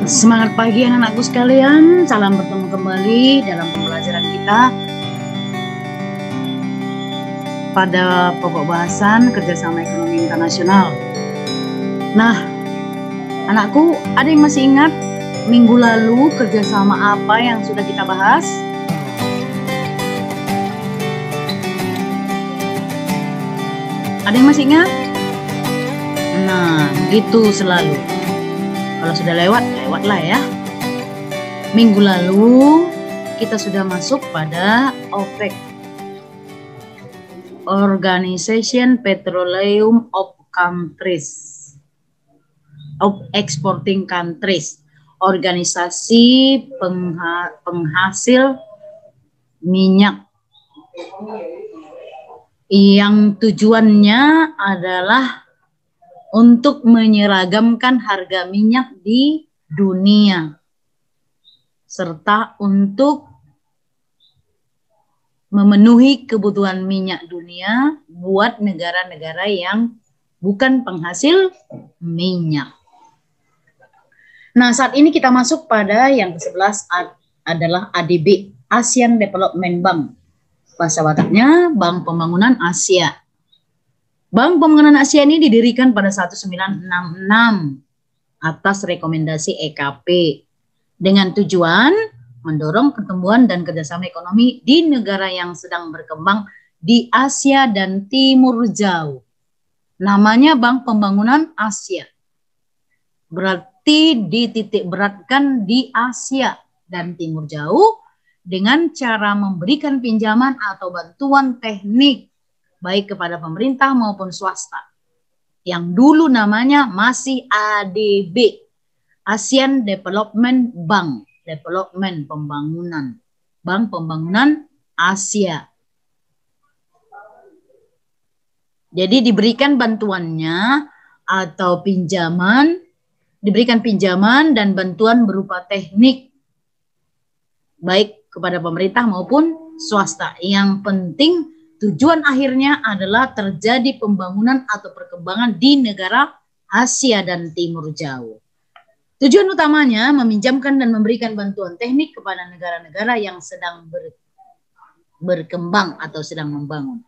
Semangat pagi anak-anakku sekalian, salam bertemu kembali dalam pembelajaran kita pada pokok bahasan kerjasama ekonomi internasional. Nah, anakku, ada yang masih ingat minggu lalu kerjasama apa yang sudah kita bahas? Ada yang masih ingat? Nah, gitu selalu. Kalau sudah lewat, lewatlah ya. Minggu lalu kita sudah masuk pada OPEC, Organization Petroleum of Countries, of Exporting Countries, organisasi penghasil minyak yang tujuannya adalah untuk menyeragamkan harga minyak di dunia, serta untuk memenuhi kebutuhan minyak dunia buat negara-negara yang bukan penghasil minyak. Nah, saat ini kita masuk pada yang ke-11 adalah ADB, Asian Development Bank. Bahasa Bataknya Bank Pembangunan Asia. Bank Pembangunan Asia ini didirikan pada 1966 atas rekomendasi EKP dengan tujuan mendorong pertumbuhan dan kerjasama ekonomi di negara yang sedang berkembang di Asia dan Timur Jauh. Namanya Bank Pembangunan Asia. Berarti dititik beratkan di Asia dan Timur Jauh dengan cara memberikan pinjaman atau bantuan teknik baik kepada pemerintah maupun swasta, yang dulu namanya masih ADB, Asian Development Bank, Development Pembangunan, Bank Pembangunan Asia. Jadi diberikan bantuannya atau pinjaman, diberikan pinjaman dan bantuan berupa teknik, baik kepada pemerintah maupun swasta. Yang penting tujuan akhirnya adalah terjadi pembangunan atau perkembangan di negara Asia dan Timur Jauh. Tujuan utamanya meminjamkan dan memberikan bantuan teknik kepada negara-negara yang sedang berkembang atau sedang membangun.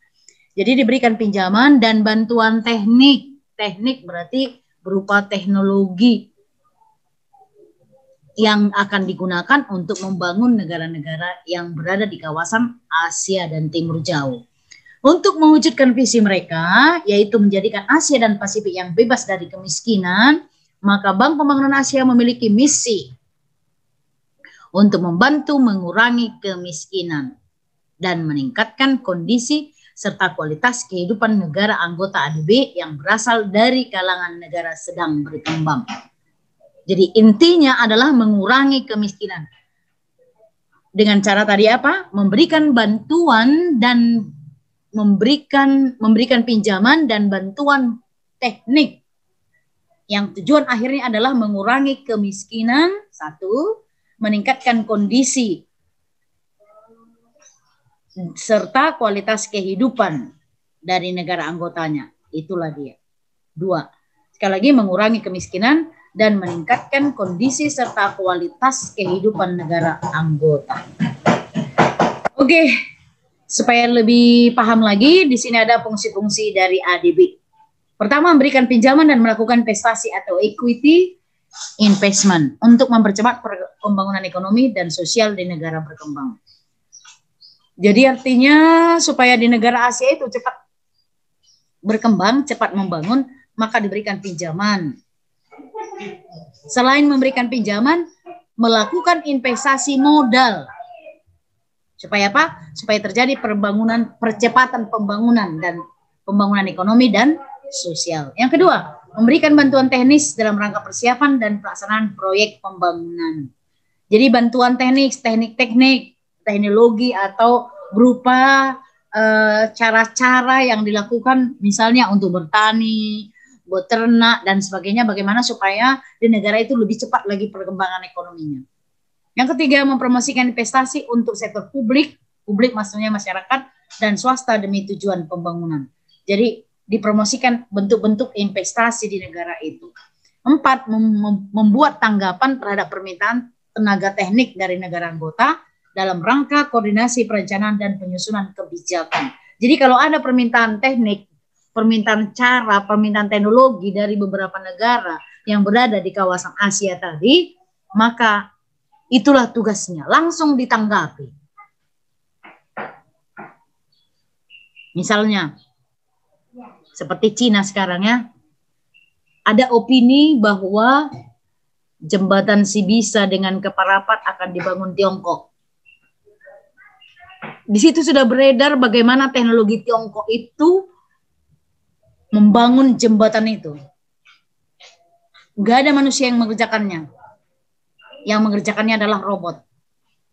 Jadi diberikan pinjaman dan bantuan teknik. Teknik berarti berupa teknologi yang akan digunakan untuk membangun negara-negara yang berada di kawasan Asia dan Timur Jauh. Untuk mewujudkan visi mereka, yaitu menjadikan Asia dan Pasifik yang bebas dari kemiskinan, maka Bank Pembangunan Asia memiliki misi untuk membantu mengurangi kemiskinan dan meningkatkan kondisi serta kualitas kehidupan negara anggota ADB yang berasal dari kalangan negara sedang berkembang. Jadi intinya adalah mengurangi kemiskinan. Dengan cara tadi apa? Memberikan bantuan dan memberikan pinjaman dan bantuan teknik yang tujuan akhirnya adalah mengurangi kemiskinan, satu, meningkatkan kondisi serta kualitas kehidupan dari negara anggotanya. Itulah dia. Dua, sekali lagi mengurangi kemiskinan dan meningkatkan kondisi serta kualitas kehidupan negara anggota. Oke, supaya lebih paham lagi, di sini ada fungsi-fungsi dari ADB. Pertama, memberikan pinjaman dan melakukan investasi atau equity investment untuk mempercepat pembangunan ekonomi dan sosial di negara berkembang. Jadi artinya supaya di negara Asia itu cepat berkembang, cepat membangun, maka diberikan pinjaman. Selain memberikan pinjaman, melakukan investasi modal. Supaya apa? Supaya terjadi percepatan pembangunan dan pembangunan ekonomi dan sosial. Yang kedua, memberikan bantuan teknis dalam rangka persiapan dan pelaksanaan proyek pembangunan. Jadi bantuan teknik, teknologi atau berupa cara-cara yang dilakukan misalnya untuk bertani, beternak dan sebagainya, bagaimana supaya di negara itu lebih cepat lagi perkembangan ekonominya. Yang ketiga, mempromosikan investasi untuk sektor publik maksudnya masyarakat dan swasta demi tujuan pembangunan. Jadi dipromosikan bentuk-bentuk investasi di negara itu. 4, membuat tanggapan terhadap permintaan tenaga teknik dari negara anggota dalam rangka koordinasi perencanaan dan penyusunan kebijakan. Jadi kalau ada permintaan teknik, permintaan cara, permintaan teknologi dari beberapa negara yang berada di kawasan Asia tadi, maka itulah tugasnya, langsung ditanggapi. Misalnya, seperti Cina sekarang ya, ada opini bahwa jembatan Sibisa dengan Keparapat akan dibangun Tiongkok. Di situ sudah beredar bagaimana teknologi Tiongkok itu membangun jembatan itu. Gak ada manusia yang mengerjakannya. Yang mengerjakannya adalah robot.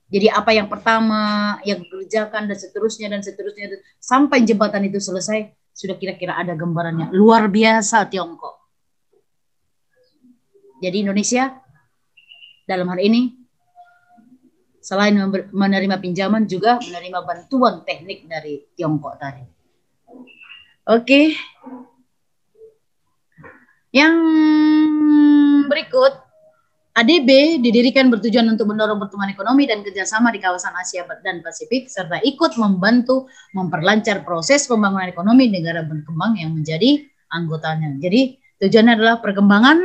Jadi apa yang pertama yang dikerjakan dan seterusnya sampai jembatan itu selesai, sudah kira-kira ada gambarannya. Luar biasa Tiongkok. Jadi Indonesia dalam hal ini selain menerima pinjaman juga menerima bantuan teknik dari Tiongkok tadi. Oke. Yang berikut, ADB didirikan bertujuan untuk mendorong pertumbuhan ekonomi dan kerjasama di kawasan Asia dan Pasifik serta ikut membantu memperlancar proses pembangunan ekonomi negara berkembang yang menjadi anggotanya. Jadi tujuannya adalah perkembangan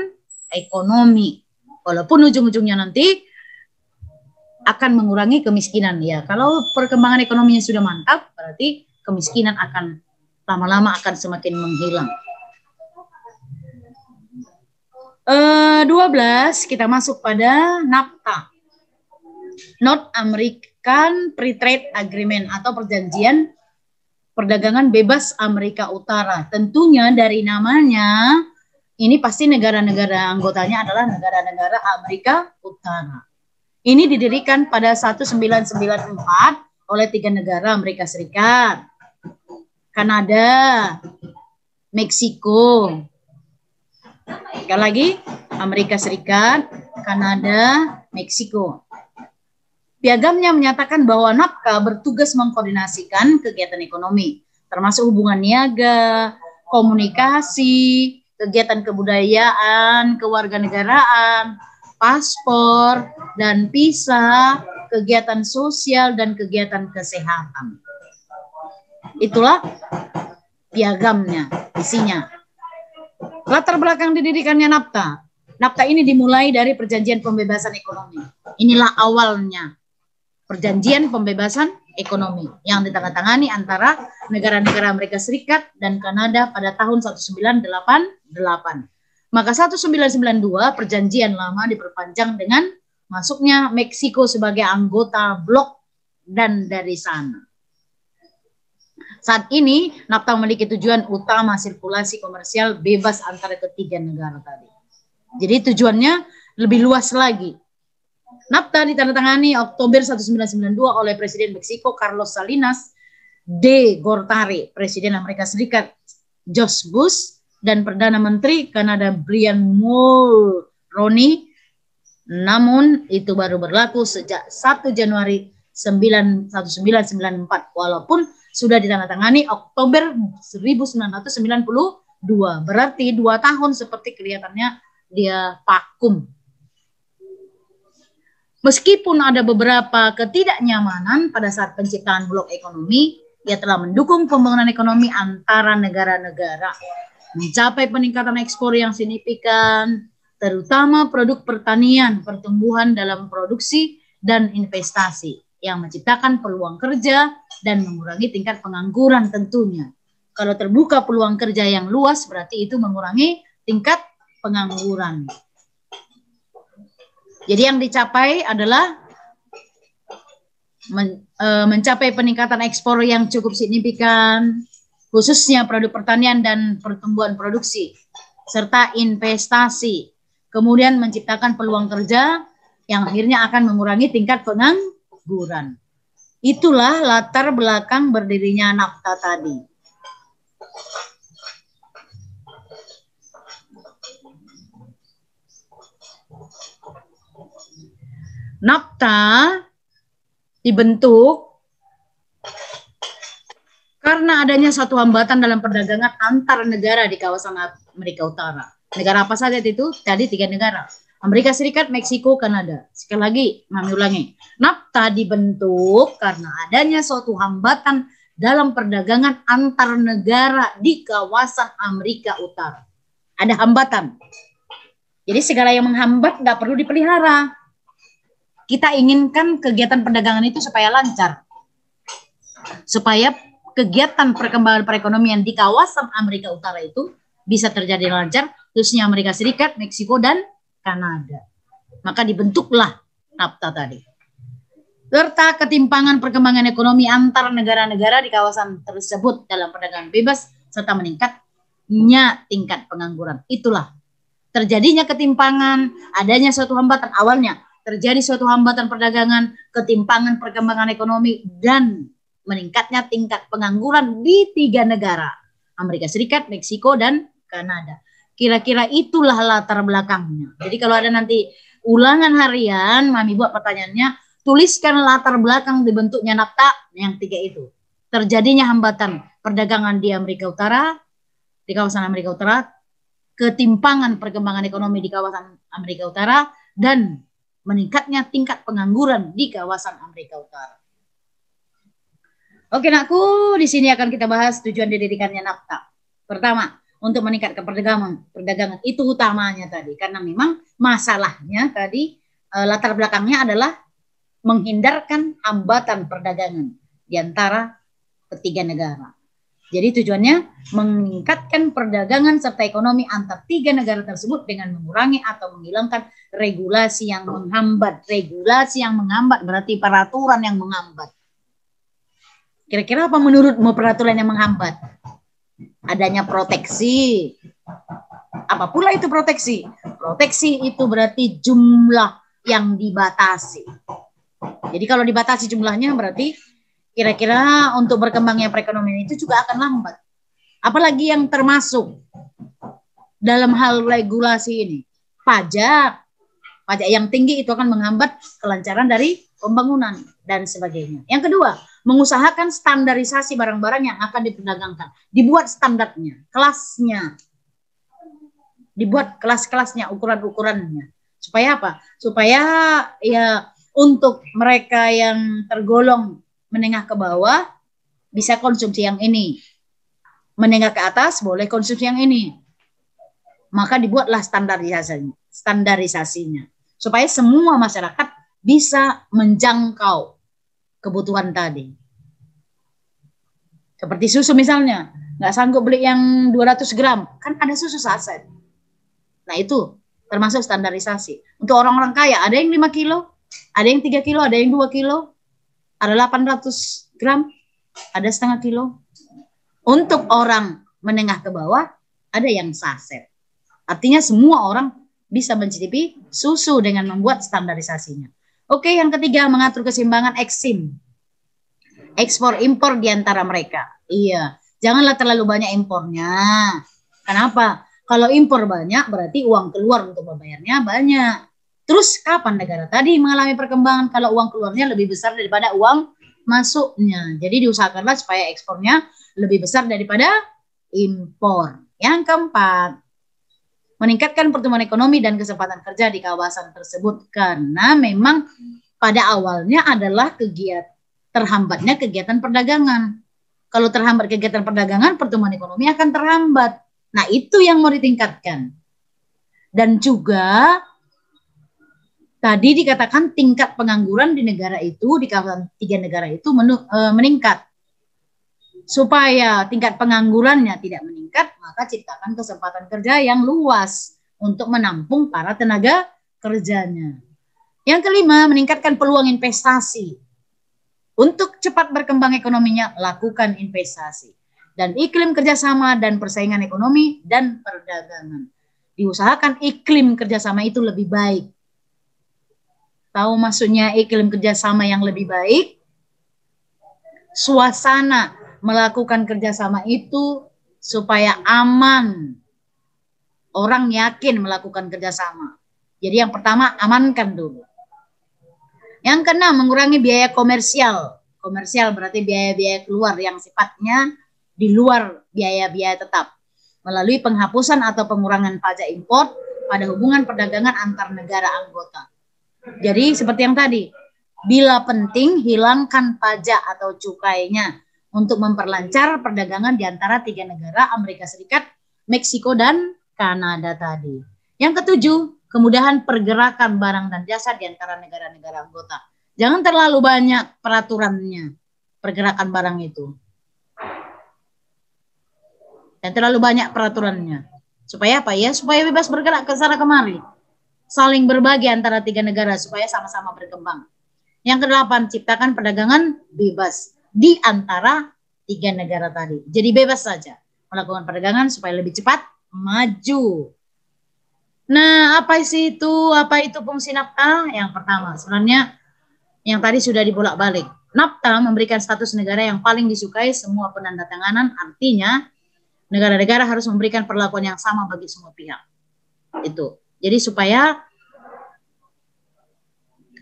ekonomi, walaupun ujung-ujungnya nanti akan mengurangi kemiskinan. Ya, kalau perkembangan ekonominya sudah mantap, berarti kemiskinan akan lama-lama akan semakin menghilang. 12 kita masuk pada NAFTA, North American Free Trade Agreement atau perjanjian perdagangan bebas Amerika Utara. Tentunya dari namanya ini pasti negara-negara anggotanya adalah negara-negara Amerika Utara. Ini didirikan pada 1994 oleh 3 negara, Amerika Serikat, Kanada, Meksiko. Sekali lagi, Amerika Serikat, Kanada, Meksiko. Piagamnya menyatakan bahwa NAFTA bertugas mengkoordinasikan kegiatan ekonomi, termasuk hubungan niaga, komunikasi, kegiatan kebudayaan, kewarganegaraan, paspor, dan visa, kegiatan sosial, dan kegiatan kesehatan. Itulah piagamnya, isinya. Latar belakang didirikannya NAFTA. NAFTA ini dimulai dari perjanjian pembebasan ekonomi. Inilah awalnya. Perjanjian pembebasan ekonomi yang ditandatangani antara negara-negara Amerika Serikat dan Kanada pada tahun 1988. Maka 1992 perjanjian lama diperpanjang dengan masuknya Meksiko sebagai anggota blok dan dari sana. Saat ini NAFTA memiliki tujuan utama sirkulasi komersial bebas antara ketiga negara tadi. Jadi tujuannya lebih luas lagi. NAFTA ditandatangani Oktober 1992 oleh Presiden Meksiko Carlos Salinas de Gortari, Presiden Amerika Serikat George Bush, dan Perdana Menteri Kanada Brian Mulroney. Namun itu baru berlaku sejak 1 Januari 1994, walaupun sudah ditandatangani Oktober 1992. Berarti 2 tahun seperti kelihatannya dia vakum. Meskipun ada beberapa ketidaknyamanan pada saat penciptaan blok ekonomi, ia telah mendukung pembangunan ekonomi antara negara-negara, mencapai peningkatan ekspor yang signifikan, terutama produk pertanian, pertumbuhan dalam produksi dan investasi, yang menciptakan peluang kerja dan mengurangi tingkat pengangguran tentunya. Kalau terbuka peluang kerja yang luas, berarti itu mengurangi tingkat pengangguran. Jadi yang dicapai adalah mencapai peningkatan ekspor yang cukup signifikan, khususnya produk pertanian dan pertumbuhan produksi, serta investasi. Kemudian menciptakan peluang kerja yang akhirnya akan mengurangi tingkat pengangguran. Itulah latar belakang berdirinya NAFTA tadi. NAFTA dibentuk karena adanya suatu hambatan dalam perdagangan antar negara di kawasan Amerika Utara. Negara apa saja itu? Tadi 3 negara. Amerika Serikat, Meksiko, Kanada. Sekali lagi, Mami ulangi. NAFTA dibentuk karena adanya suatu hambatan dalam perdagangan antar negara di kawasan Amerika Utara. Ada hambatan. Jadi segala yang menghambat nggak perlu dipelihara. Kita inginkan kegiatan perdagangan itu supaya lancar. Supaya kegiatan perkembangan perekonomian di kawasan Amerika Utara itu bisa terjadi lancar, khususnya Amerika Serikat, Meksiko, dan Kanada. Maka dibentuklah NAFTA tadi. Serta ketimpangan perkembangan ekonomi antar negara-negara di kawasan tersebut dalam perdagangan bebas, serta meningkatnya tingkat pengangguran. Itulah terjadinya ketimpangan, adanya suatu hambatan. Awalnya terjadi suatu hambatan perdagangan, ketimpangan perkembangan ekonomi, dan meningkatnya tingkat pengangguran di 3 negara. Amerika Serikat, Meksiko, dan Kanada. Kira-kira itulah latar belakangnya. Jadi kalau ada nanti ulangan harian, Mami buat pertanyaannya, tuliskan latar belakang dibentuknya NAFTA yang 3 itu. Terjadinya hambatan perdagangan di Amerika Utara, di kawasan Amerika Utara, ketimpangan perkembangan ekonomi di kawasan Amerika Utara, dan meningkatnya tingkat pengangguran di kawasan Amerika Utara. Oke, nakku, di sini akan kita bahas tujuan didirikannya NAFTA. Pertama, untuk meningkatkan perdagangan itu utamanya tadi, karena memang masalahnya tadi latar belakangnya adalah menghindarkan hambatan perdagangan di antara ketiga negara. Jadi tujuannya meningkatkan perdagangan serta ekonomi antar 3 negara tersebut dengan mengurangi atau menghilangkan regulasi yang menghambat. Regulasi yang menghambat berarti peraturan yang menghambat. Kira-kira apa menurutmu peraturan yang menghambat? Adanya proteksi. Apa pula itu proteksi? Proteksi itu berarti jumlah yang dibatasi. Jadi kalau dibatasi jumlahnya berarti kira-kira untuk berkembangnya perekonomian itu juga akan lambat. Apalagi yang termasuk dalam hal regulasi ini. Pajak. Pajak yang tinggi itu akan menghambat kelancaran dari pembangunan dan sebagainya. Yang kedua, mengusahakan standarisasi barang-barang yang akan diperdagangkan. Dibuat standarnya, kelasnya. Dibuat kelas-kelasnya, ukuran-ukurannya. Supaya apa? Supaya ya untuk mereka yang tergolong menengah ke bawah bisa konsumsi yang ini. Menengah ke atas boleh konsumsi yang ini. Maka dibuatlah standarisasinya. Supaya semua masyarakat bisa menjangkau kebutuhan tadi. Seperti susu misalnya, nggak sanggup beli yang 200 gram, kan ada susu saset. Nah itu termasuk standarisasi. Untuk orang-orang kaya, ada yang 5 kilo, ada yang 3 kilo, ada yang 2 kilo, ada 800 gram, ada setengah kilo. Untuk orang menengah ke bawah, ada yang saset. Artinya semua orang bisa mencicipi susu dengan membuat standarisasinya. Oke, yang ketiga, mengatur keseimbangan eksim. Ekspor impor di antara mereka. Iya, janganlah terlalu banyak impornya. Kenapa? Kalau impor banyak berarti uang keluar untuk membayarnya banyak. Terus kapan negara tadi mengalami perkembangan kalau uang keluarnya lebih besar daripada uang masuknya? Jadi diusahakanlah supaya ekspornya lebih besar daripada impor. Yang keempat, meningkatkan pertumbuhan ekonomi dan kesempatan kerja di kawasan tersebut. Karena memang pada awalnya adalah terhambatnya kegiatan perdagangan. Kalau terhambat kegiatan perdagangan, pertumbuhan ekonomi akan terhambat. Nah, itu yang mau ditingkatkan. Dan juga tadi dikatakan tingkat pengangguran di negara itu, di kawasan 3 negara itu meningkat. Supaya tingkat penganggurannya tidak meningkat, maka ciptakan kesempatan kerja yang luas untuk menampung para tenaga kerjanya. Yang kelima, meningkatkan peluang investasi. Untuk cepat berkembang ekonominya, lakukan investasi. Dan iklim kerjasama dan persaingan ekonomi dan perdagangan. Diusahakan iklim kerjasama itu lebih baik. Tahu maksudnya iklim kerjasama yang lebih baik? Suasana melakukan kerjasama itu supaya aman. Orang yakin melakukan kerjasama. Jadi yang pertama, amankan dulu. Yang keenam, mengurangi biaya komersial. Komersial berarti biaya-biaya keluar yang sifatnya di luar biaya-biaya tetap. melalui penghapusan atau pengurangan pajak impor pada hubungan perdagangan antar negara anggota. Jadi seperti yang tadi, bila penting hilangkan pajak atau cukainya untuk memperlancar perdagangan di antara 3 negara, Amerika Serikat, Meksiko, dan Kanada tadi. Yang ketujuh, kemudahan pergerakan barang dan jasa di antara negara-negara anggota. Jangan terlalu banyak peraturannya, pergerakan barang itu. Dan terlalu banyak peraturannya. Supaya apa ya? Supaya bebas bergerak ke sana kemari. Saling berbagi antara 3 negara supaya sama-sama berkembang. Yang kedelapan, ciptakan perdagangan bebas di antara 3 negara tadi. Jadi bebas saja melakukan perdagangan supaya lebih cepat maju. Nah, apa sih itu? Apa itu fungsi NAFTA? Yang pertama, sebenarnya yang tadi sudah dibolak-balik. NAFTA memberikan status negara yang paling disukai semua penandatanganan, artinya negara-negara harus memberikan perlakuan yang sama bagi semua pihak. Itu. Jadi supaya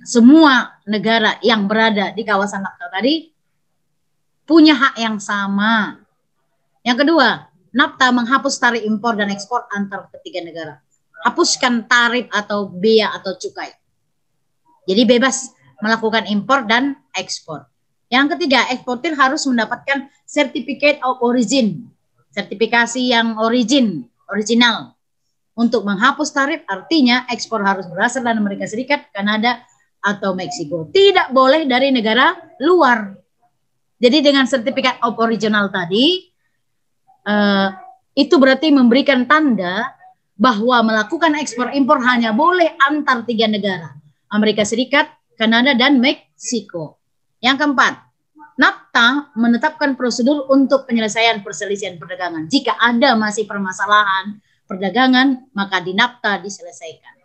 semua negara yang berada di kawasan NAFTA tadi punya hak yang sama. Yang kedua, NAFTA menghapus tarif impor dan ekspor antar ketiga negara. Hapuskan tarif atau bea atau cukai. Jadi bebas melakukan impor dan ekspor. Yang ketiga, eksportir harus mendapatkan Certificate of Origin. Sertifikasi yang original. Untuk menghapus tarif artinya ekspor harus berasal dari Amerika Serikat, Kanada, atau Meksiko. Tidak boleh dari negara luar. Jadi dengan sertifikat of original tadi, itu berarti memberikan tanda bahwa melakukan ekspor impor hanya boleh antar 3 negara. Amerika Serikat, Kanada, dan Meksiko. Yang keempat, NAFTA menetapkan prosedur untuk penyelesaian perselisihan perdagangan. Jika ada masih permasalahan perdagangan, maka di NAFTA diselesaikan.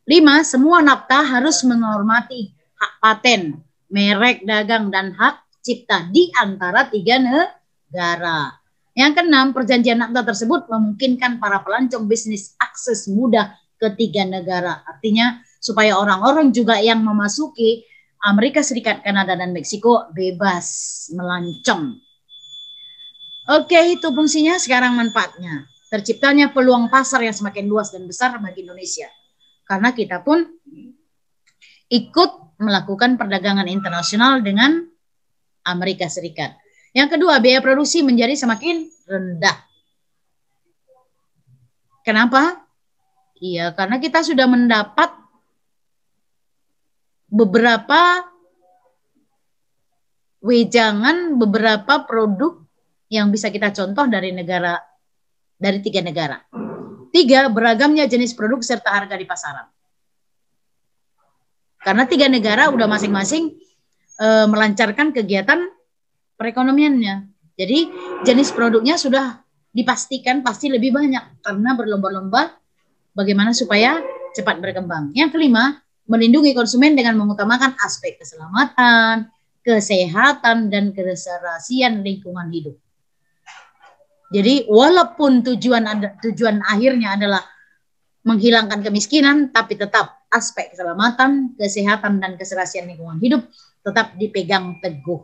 5. Semua NAFTA harus menghormati hak paten, merek dagang, dan hak cipta di antara 3 negara. Yang keenam, perjanjian NAFTA tersebut memungkinkan para pelancong bisnis akses mudah ke 3 negara. Artinya supaya orang-orang juga yang memasuki Amerika Serikat, Kanada, dan Meksiko bebas melancong. Oke, itu fungsinya. Sekarang manfaatnya. Terciptanya peluang pasar yang semakin luas dan besar bagi Indonesia. Karena kita pun ikut melakukan perdagangan internasional dengan Amerika Serikat. Yang kedua, biaya produksi menjadi semakin rendah. Kenapa? Iya, karena kita sudah mendapat beberapa wejangan, beberapa produk yang bisa kita contoh dari 3 negara. 3, beragamnya jenis produk serta harga di pasaran. Karena 3 negara udah masing-masing melancarkan kegiatan perekonomiannya. Jadi jenis produknya sudah dipastikan pasti lebih banyak karena berlomba-lomba bagaimana supaya cepat berkembang. Yang kelima, melindungi konsumen dengan mengutamakan aspek keselamatan, kesehatan, dan keserasian lingkungan hidup. Jadi walaupun tujuan akhirnya adalah menghilangkan kemiskinan, tapi tetap aspek keselamatan, kesehatan, dan keserasian lingkungan hidup tetap dipegang teguh.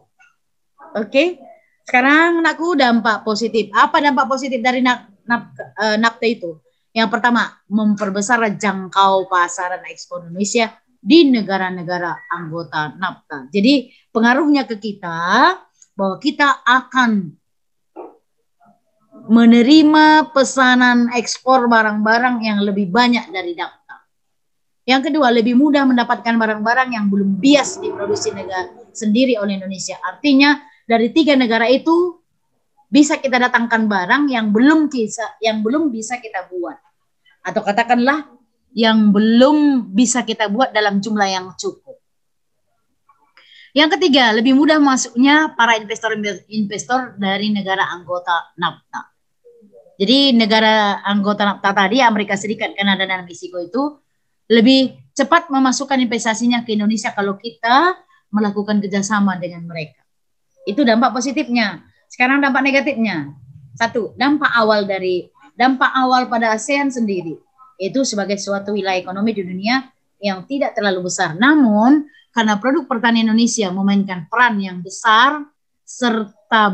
Oke, sekarang anakku dampak positif. Apa dampak positif dari NAFTA itu? Yang pertama, memperbesar jangkau pasaran ekspor Indonesia di negara-negara anggota NAFTA. Jadi pengaruhnya ke kita bahwa kita akan menerima pesanan ekspor barang-barang yang lebih banyak dari NAFTA. Yang kedua, lebih mudah mendapatkan barang-barang yang belum bias diproduksi negara sendiri oleh Indonesia. Artinya dari 3 negara itu bisa kita datangkan barang yang belum bisa kita buat. Atau katakanlah yang belum bisa kita buat dalam jumlah yang cukup. Yang ketiga, lebih mudah masuknya para investor dari negara anggota NAFTA. Jadi negara anggota NAFTA tadi, Amerika Serikat, Kanada, dan Meksiko itu lebih cepat memasukkan investasinya ke Indonesia kalau kita melakukan kerjasama dengan mereka. Itu dampak positifnya. Sekarang dampak negatifnya. 1, dampak awal pada ASEAN sendiri. Itu sebagai suatu wilayah ekonomi di dunia yang tidak terlalu besar. Namun, karena produk pertanian Indonesia memainkan peran yang besar, serta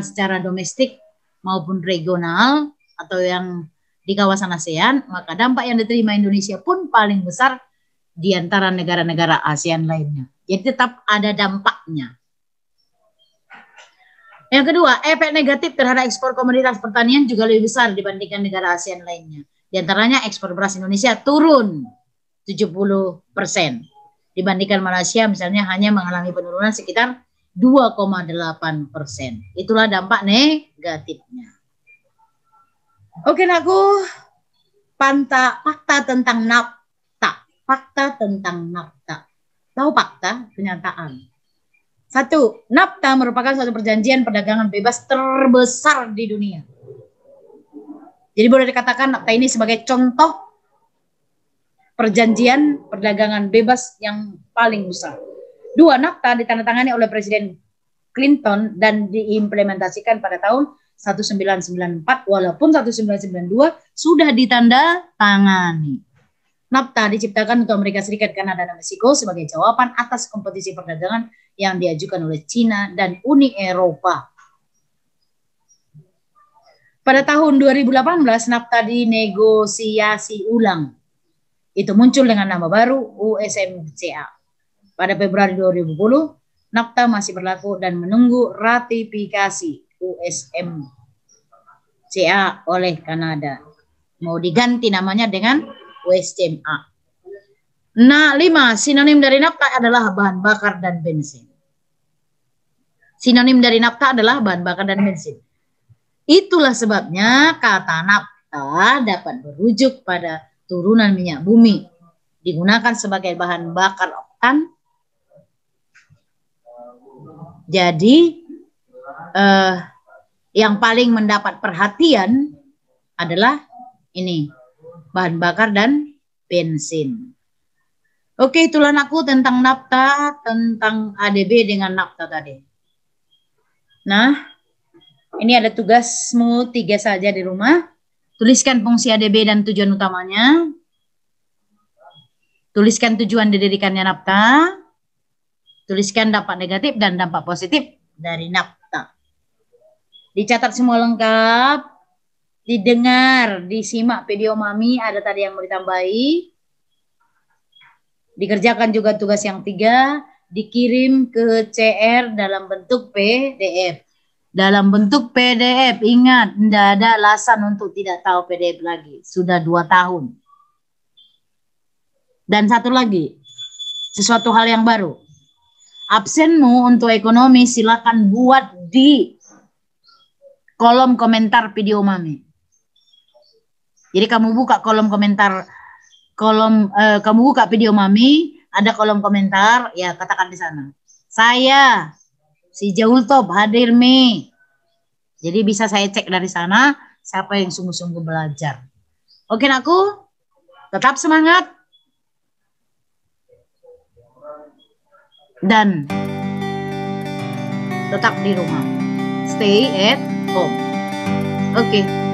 secara domestik maupun regional, atau yang di kawasan ASEAN, maka dampak yang diterima Indonesia pun paling besar di antara negara-negara ASEAN lainnya. Jadi tetap ada dampaknya. Yang kedua, efek negatif terhadap ekspor komoditas pertanian juga lebih besar dibandingkan negara ASEAN lainnya. Di antaranya ekspor beras Indonesia turun 70%. Dibandingkan Malaysia misalnya hanya mengalami penurunan sekitar 2,8%. Itulah dampak negatifnya. Oke, aku fakta tentang NAFTA. Fakta tentang NAFTA. Tahu fakta? Kenyataan. 1. NAFTA merupakan suatu perjanjian perdagangan bebas terbesar di dunia. Jadi boleh dikatakan NAFTA ini sebagai contoh perjanjian perdagangan bebas yang paling besar. 2. NAFTA ditandatangani oleh Presiden Clinton dan diimplementasikan pada tahun 1994 walaupun 1992 sudah ditandatangani. NAFTA diciptakan untuk Amerika Serikat, Kanada, dan Meksiko sebagai jawaban atas kompetisi perdagangan yang diajukan oleh Cina dan Uni Eropa. Pada tahun 2018 NAFTA dinegosiasi ulang. Itu muncul dengan nama baru USMCA. Pada Februari 2010 NAFTA masih berlaku dan menunggu ratifikasi USMCA oleh Kanada. Mau diganti namanya dengan USMCA. Nah, 5. Sinonim dari NAFTA adalah bahan bakar dan bensin. Sinonim dari NAFTA adalah bahan bakar dan bensin. Itulah sebabnya kata NAFTA dapat berujuk pada turunan minyak bumi. Digunakan sebagai bahan bakar oktan. Jadi yang paling mendapat perhatian adalah ini, bahan bakar dan bensin. Oke, itulah aku tentang NAFTA, tentang ADB dengan NAFTA tadi. Nah, ini ada tugasmu 3 saja di rumah. Tuliskan fungsi ADB dan tujuan utamanya. Tuliskan tujuan didirikannya NAFTA. Tuliskan dampak negatif dan dampak positif dari NAFTA. Dicatat semua lengkap. Didengar, disimak video Mami, ada tadi yang mau ditambahi. Dikerjakan juga tugas yang 3, dikirim ke CR dalam bentuk PDF. Dalam bentuk PDF, ingat, tidak ada alasan untuk tidak tahu PDF lagi. Sudah 2 tahun. Dan satu lagi, sesuatu hal yang baru. Absenmu untuk ekonomi silakan buat di kolom komentar video Mami. Jadi kamu buka kolom komentar, kamu buka video Mami, ada kolom komentar, ya katakan di sana. Saya, si Jaul Top, hadir Mi. Jadi bisa saya cek dari sana, siapa yang sungguh-sungguh belajar. Oke, aku tetap semangat. Dan tetap di rumah. Stay at home. Oke.